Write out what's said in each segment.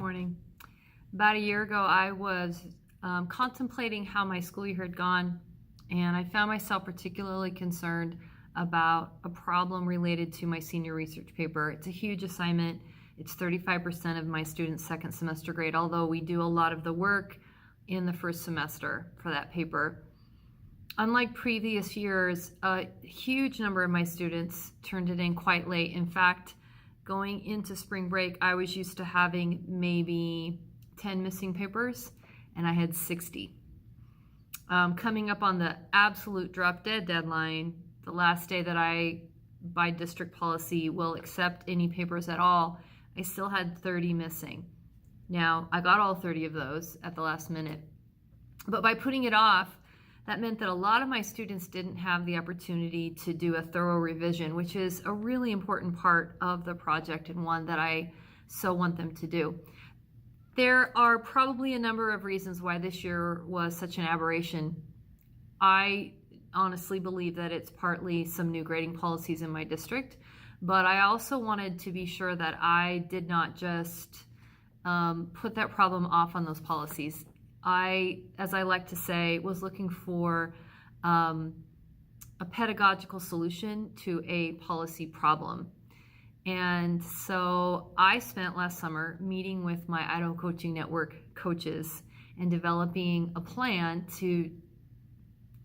morning. About a year ago, I was contemplating how my school year had gone, and I found myself particularly concerned about a problem related to my senior research paper. It's a huge assignment. It's 35% of my students' second semester grade, although we do a lot of the work in the first semester for that paper. Unlike previous years, a huge number of my students turned it in quite late. In fact, going into spring break, I was used to having maybe 10 missing papers, and I had 60. Coming up on the absolute drop dead deadline, the last day that I, by district policy, will accept any papers at all, I still had 30 missing. Now, I got all 30 of those at the last minute, but by putting it off, that meant that a lot of my students didn't have the opportunity to do a thorough revision, which is a really important part of the project and one that I so want them to do. There are probably a number of reasons why this year was such an aberration. I honestly believe that it's partly some new grading policies in my district, but I also wanted to be sure that I did not just put that problem off on those policies. I, as I like to say, was looking for a pedagogical solution to a policy problem. And so I spent last summer meeting with my Idaho Coaching Network coaches and developing a plan to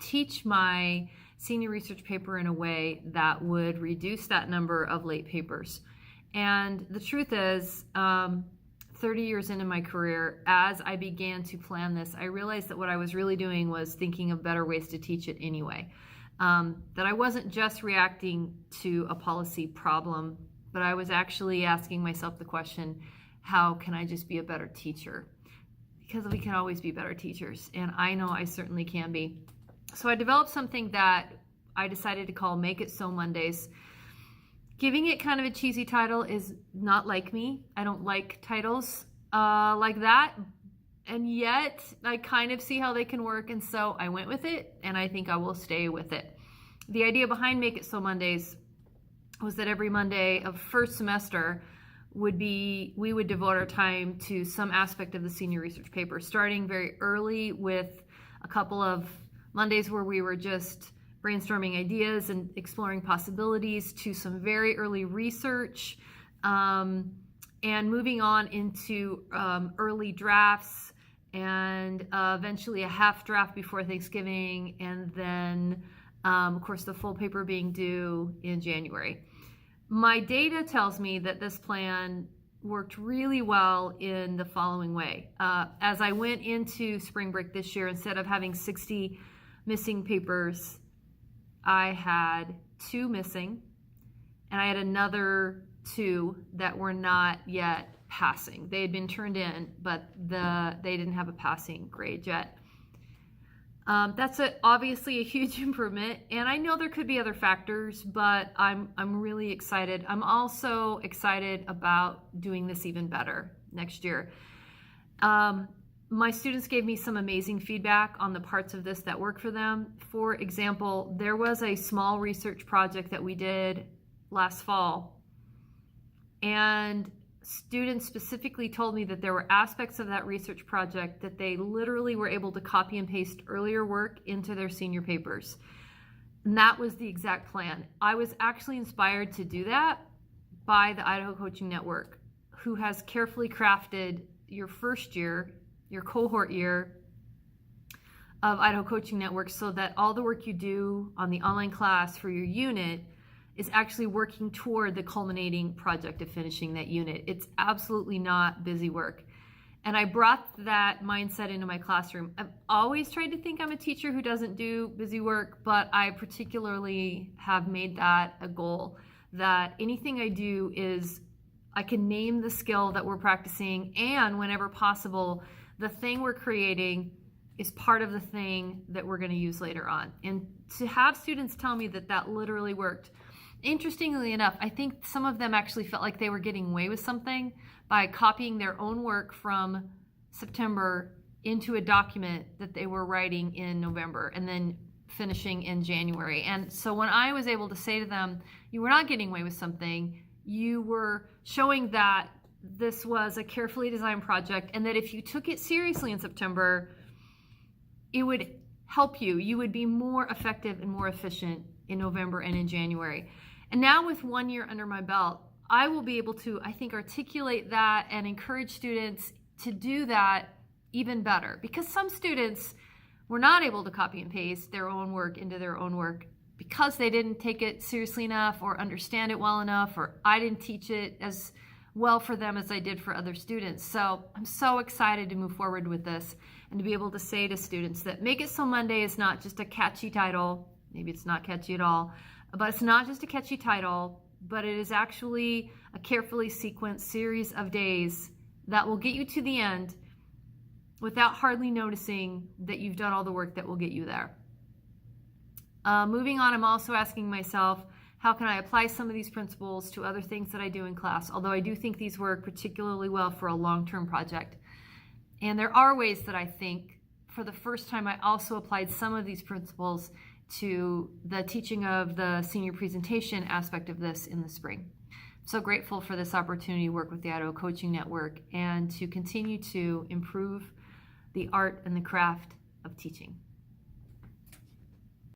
teach my senior research paper in a way that would reduce that number of late papers. And the truth is, 30 years into my career, as I began to plan this, I realized that what I was really doing was thinking of better ways to teach it anyway. That I wasn't just reacting to a policy problem, but I was actually asking myself the question, how can I just be a better teacher? Because we can always be better teachers, and I know I certainly can be. So I developed something that I decided to call Make It So Mondays. Giving it kind of a cheesy title is not like me. I don't like titles like that, and yet I kind of see how they can work, and so I went with it, and I think I will stay with it. The idea behind Make It So Mondays was that every Monday of first semester we would devote our time to some aspect of the senior research paper, starting very early with a couple of Mondays where we were just brainstorming ideas and exploring possibilities, to some very early research, and moving on into early drafts, and eventually a half draft before Thanksgiving, and then of course the full paper being due in January. My data tells me that this plan worked really well in the following way. As I went into spring break this year, instead of having 60 missing papers, I had 2 missing, and I had another 2 that were not yet passing. They had been turned in, but they didn't have a passing grade yet. That's obviously a huge improvement, and I know there could be other factors, but I'm really excited. I'm also excited about doing this even better next year. My students gave me some amazing feedback on the parts of this that work for them. For example, there was a small research project that we did last fall, and students specifically told me that there were aspects of that research project that they literally were able to copy and paste earlier work into their senior papers. And that was the exact plan. I was actually inspired to do that by the Idaho Coaching Network, who has carefully crafted your first year, your cohort year of Idaho Coaching Network, so that all the work you do on the online class for your unit is actually working toward the culminating project of finishing that unit. It's absolutely not busy work. And I brought that mindset into my classroom. I've always tried to think I'm a teacher who doesn't do busy work, but I particularly have made that a goal, that anything I do is I can name the skill that we're practicing, and whenever possible, the thing we're creating is part of the thing that we're going to use later on. And to have students tell me that that literally worked, interestingly enough, I think some of them actually felt like they were getting away with something by copying their own work from September into a document that they were writing in November and then finishing in January. And so when I was able to say to them, you were not getting away with something, you were showing that this was a carefully designed project, and that if you took it seriously in September, it would help you. You would be more effective and more efficient in November and in January. And now with 1 year under my belt, I will be able to, I think, articulate that and encourage students to do that even better. Because some students were not able to copy and paste their own work into their own work because they didn't take it seriously enough or understand it well enough, or I didn't teach it as well for them as I did for other students. So I'm so excited to move forward with this and to be able to say to students that Make It So Monday is not just a catchy title. Maybe it's not catchy at all, but it's not just a catchy title, but it is actually a carefully sequenced series of days that will get you to the end without hardly noticing that you've done all the work that will get you there. Moving on, I'm also asking myself, how can I apply some of these principles to other things that I do in class? Although I do think these work particularly well for a long-term project. And there are ways that I think, for the first time, I also applied some of these principles to the teaching of the senior presentation aspect of this in the spring. I'm so grateful for this opportunity to work with the Idaho Coaching Network and to continue to improve the art and the craft of teaching.